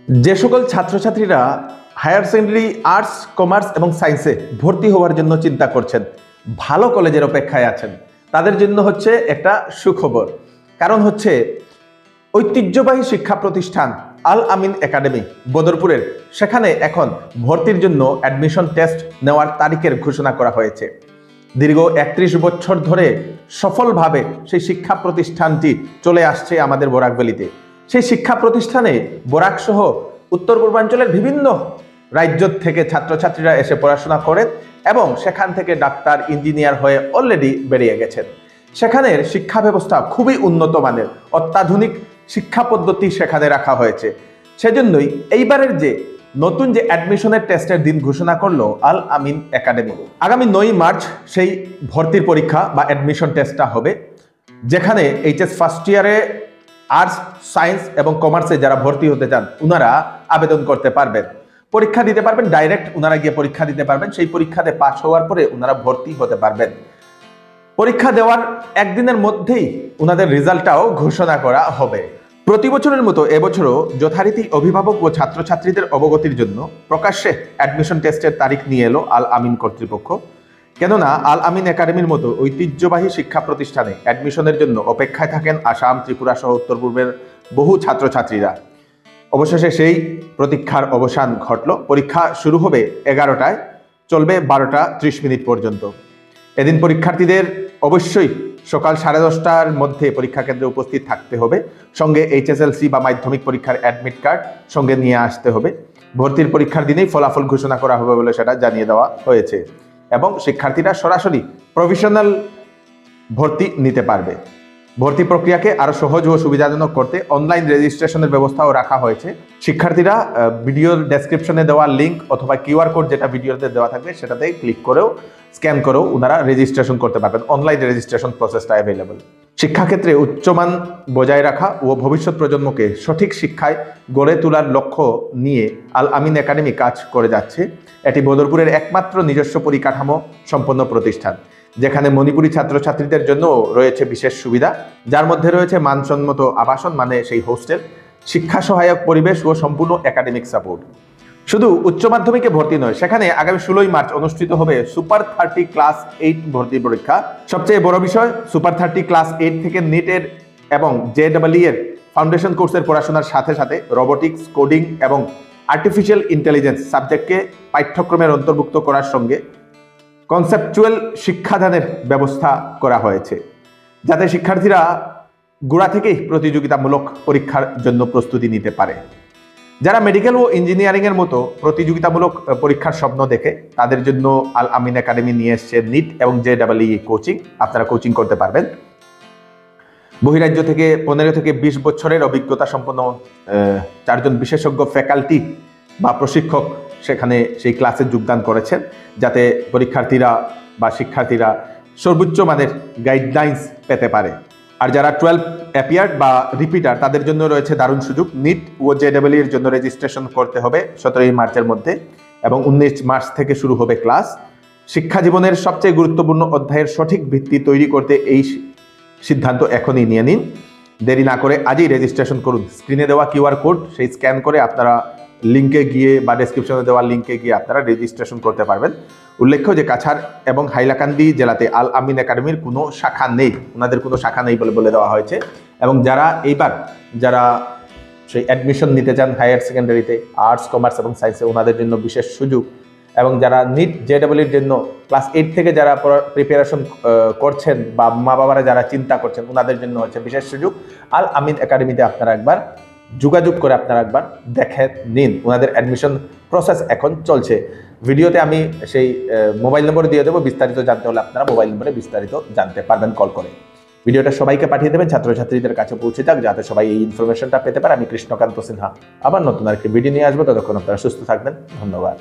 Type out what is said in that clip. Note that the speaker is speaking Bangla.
যে সকল ছাত্রছাত্রীরা হায়ার সেকেন্ডারি আর্টস, কমার্স এবং সায়েন্সে ভর্তি হওয়ার জন্য চিন্তা করছেন, ভালো কলেজের অপেক্ষায় আছেন, তাদের জন্য হচ্ছে একটা সুখবর। কারণ হচ্ছে ঐতিহ্যবাহী শিক্ষা প্রতিষ্ঠান আল আমিন একাডেমি বদরপুরের, সেখানে এখন ভর্তির জন্য অ্যাডমিশন টেস্ট নেওয়ার তারিখের ঘোষণা করা হয়েছে। দীর্ঘ 31 বছর ধরে সফলভাবে সেই শিক্ষা প্রতিষ্ঠানটি চলে আসছে আমাদের বরাক ভ্যালিতে। সেই শিক্ষা প্রতিষ্ঠানে বরাক সহ উত্তর পূর্বাঞ্চলের বিভিন্ন রাজ্য থেকে ছাত্রছাত্রীরা এসে পড়াশোনা করেন এবং সেখান থেকে ডাক্তার, ইঞ্জিনিয়ার হয়ে অলরেডি বেরিয়ে গেছেন। সেখানের শিক্ষা ব্যবস্থা খুবই উন্নত মানের, অত্যাধুনিক শিক্ষা পদ্ধতি সেখানে রাখা হয়েছে। সেজন্যই এইবারের যে নতুন যে অ্যাডমিশনের টেস্টের দিন ঘোষণা করলো আল আমিন একাডেমি, আগামী 9 মার্চ সেই ভর্তির পরীক্ষা বা অ্যাডমিশন টেস্টটা হবে, যেখানে এইচএস ফার্স্ট ইয়ারে আর্টস, সায়েন্স এবং কমার্সে যারা ভর্তি হতে চান ওনারা আবেদন করতে পারবেন, পরীক্ষা দিতে পারবেন, ডাইরেক্ট ওনারা গিয়ে পরীক্ষা দিতে পারবেন। সেই পরীক্ষাতে পাস হওয়ার পরে ওনারা ভর্তি হতে পারবেন। পরীক্ষা দেওয়ার একদিনের মধ্যেই ওনাদের রেজাল্টটাও ঘোষণা করা হবে। প্রতি বছরের মতো এবছরও যথারীতি অভিভাবক ও ছাত্রছাত্রীদের অবগতির জন্য প্রকাশ্যে অ্যাডমিশন টেস্টের তারিখ নিয়ে এলো আল আমিন কর্তৃপক্ষ। কেননা আল আমিন একাডেমির মতো ঐতিহ্যবাহী শিক্ষা প্রতিষ্ঠানে অ্যাডমিশনের জন্য অপেক্ষায় থাকেন আসাম, ত্রিপুরা সহ উত্তর পূর্বের বহু ছাত্রছাত্রীরা। অবশেষে সেই প্রতীক্ষার অবসান ঘটল। পরীক্ষা শুরু হবে 11টায়, চলবে 12টা 30 মিনিট পর্যন্ত। এদিন পরীক্ষার্থীদের অবশ্যই সকাল 10:30টার মধ্যে পরীক্ষা কেন্দ্রে উপস্থিত থাকতে হবে। সঙ্গে এইচএসএলসি বা মাধ্যমিক পরীক্ষার অ্যাডমিট কার্ড সঙ্গে নিয়ে আসতে হবে। ভর্তির পরীক্ষার দিনেই ফলাফল ঘোষণা করা হবে বলে সেটা জানিয়ে দেওয়া হয়েছে এবং শিক্ষার্থীরা সরাসরি প্রভিশনাল ভর্তি নিতে পারবে। ভর্তি প্রক্রিয়াকে আরো সহজ ও সুবিধাজনক করতে অনলাইন রেজিস্ট্রেশনের ব্যবস্থাও রাখা হয়েছে। শিক্ষার্থীরা ভিডিওর ডেসক্রিপশনে দেওয়া লিঙ্ক অথবা কিউআর কোড যেটা ভিডিওতে দেওয়া থাকবে সেটাতে ক্লিক করেও, স্ক্যান করেও ওনারা রেজিস্ট্রেশন করতে পারবেন। অনলাইন রেজিস্ট্রেশন প্রসেসটা অ্যাভেলেবল। শিক্ষাক্ষেত্রে উচ্চমান বজায় রাখা ও ভবিষ্যৎ প্রজন্মকে সঠিক শিক্ষায় গড়ে তোলার লক্ষ্য নিয়ে আল আমিন একাডেমি কাজ করে যাচ্ছে। এটি বদরপুরের একমাত্র নিজস্ব পরিকাঠামো সম্পন্ন প্রতিষ্ঠান, যেখানে মণিপুরী ছাত্রছাত্রীদের জন্য রয়েছে বিশেষ সুবিধা, যার মধ্যে রয়েছে মানসম্মত আবাসন মানে সেই হোস্টেল, শিক্ষা সহায়ক পরিবেশ ও সম্পূর্ণ একাডেমিক সাপোর্ট। শুধু উচ্চ মাধ্যমিকে ভর্তি নয়, সেখানে আগামী 16 মার্চ অনুষ্ঠিত হবে সুপার 30 ক্লাস 8 ভর্তি পরীক্ষা। সবচেয়ে বড় বিষয়, সুপার 30 ক্লাস 8 থেকে নিটের এবং জেডব্লিউ এর ফাউন্ডেশন কোর্সের পড়াশোনার সাথে সাথে রোবোটিক্স, কোডিং এবং আর্টিফিশিয়াল ইন্টেলিজেন্স সাবজেক্টকে পাঠ্যক্রমের অন্তর্ভুক্ত করার সঙ্গে কনসেপচুয়াল শিক্ষাদানের ব্যবস্থা করা হয়েছে, যাতে শিক্ষার্থীরা গোড়া থেকেই প্রতিযোগিতামূলক পরীক্ষার জন্য প্রস্তুতি নিতে পারে। যারা মেডিকেল ও ইঞ্জিনিয়ারিং এর মতো প্রতিযোগিতামূলক পরীক্ষার স্বপ্ন দেখে তাদের জন্য আল আমিন একাডেমি নিয়ে এসছে নিট এবং জেডব্লিউ কোচিং। আপনারা কোচিং করতে পারবেন। বহিরাজ্য থেকে 15 থেকে 20 বছরের অভিজ্ঞতা সম্পন্ন 4 জন বিশেষজ্ঞ ফ্যাকাল্টি বা প্রশিক্ষক সেখানে সেই ক্লাসে যোগদান করেছেন, যাতে পরীক্ষার্থীরা বা শিক্ষার্থীরা সর্বোচ্চ মানের গাইডলাইন্স পেতে পারে। আর যারা 12 অ্যাপিয়ার্ড বা রিপিটার তাদের জন্য রয়েছে দারুণ সুযোগ। নিট ও জেডব্লিউ এর জন্য রেজিস্ট্রেশন করতে হবে 17 মার্চের মধ্যে এবং 19 মার্চ থেকে শুরু হবে ক্লাস। শিক্ষা জীবনের সবচেয়ে গুরুত্বপূর্ণ অধ্যায়ের সঠিক ভিত্তি তৈরি করতে এই সিদ্ধান্ত এখনই নিয়ে নিন। দেরি না করে আজই রেজিস্ট্রেশন করুন। স্ক্রিনে দেওয়া কিউআর কোড সেই স্ক্যান করে আপনারা লিঙ্কে গিয়ে বা ডেসক্রিপশনে দেওয়া লিঙ্কে গিয়ে আপনারা রেজিস্ট্রেশন করতে পারবেন। উল্লেখ্য যে কাছাড় এবং হাইলাকান্দি জেলাতে আল আমিন একাডেমির কোনো শাখা নেই, ওনাদের কোনো শাখা নেই বলে দেওয়া হয়েছে। এবং যারা এইবার যারা সেই অ্যাডমিশন নিতে চান হায়ার সেকেন্ডারিতে আর্টস, কমার্স এবং সায়েন্সে, ওনাদের জন্য বিশেষ সুযোগ। এবং যারা নিট জেডব্লিউর জন্য ক্লাস 8 থেকে যারা প্রিপারেশন করছেন বা মা বাবারা যারা চিন্তা করছেন, ওনাদের জন্য হচ্ছে বিশেষ সুযোগ। আল আমিন একাডেমিতে আপনারা একবার যোগাযোগ করে আপনারা একবার দেখে নিন। ওনাদের অ্যাডমিশন প্রসেস এখন চলছে। ভিডিওতে আমি সেই মোবাইল নম্বর দিয়ে দেবো, বিস্তারিত জানতে হলে আপনারা মোবাইল নম্বরে বিস্তারিত জানতে পারবেন কল করে। ভিডিওটা সবাইকে পাঠিয়ে দেবেন, ছাত্রছাত্রীদের কাছে পৌঁছে যাক, যাতে সবাই এই ইনফরমেশনটা পেতে পারে। আমি কৃষ্ণকান্ত সিনহা আবার নতুন আরেকটি ভিডিও নিয়ে আসবো। ততক্ষণ আপনারা সুস্থ থাকবেন। ধন্যবাদ।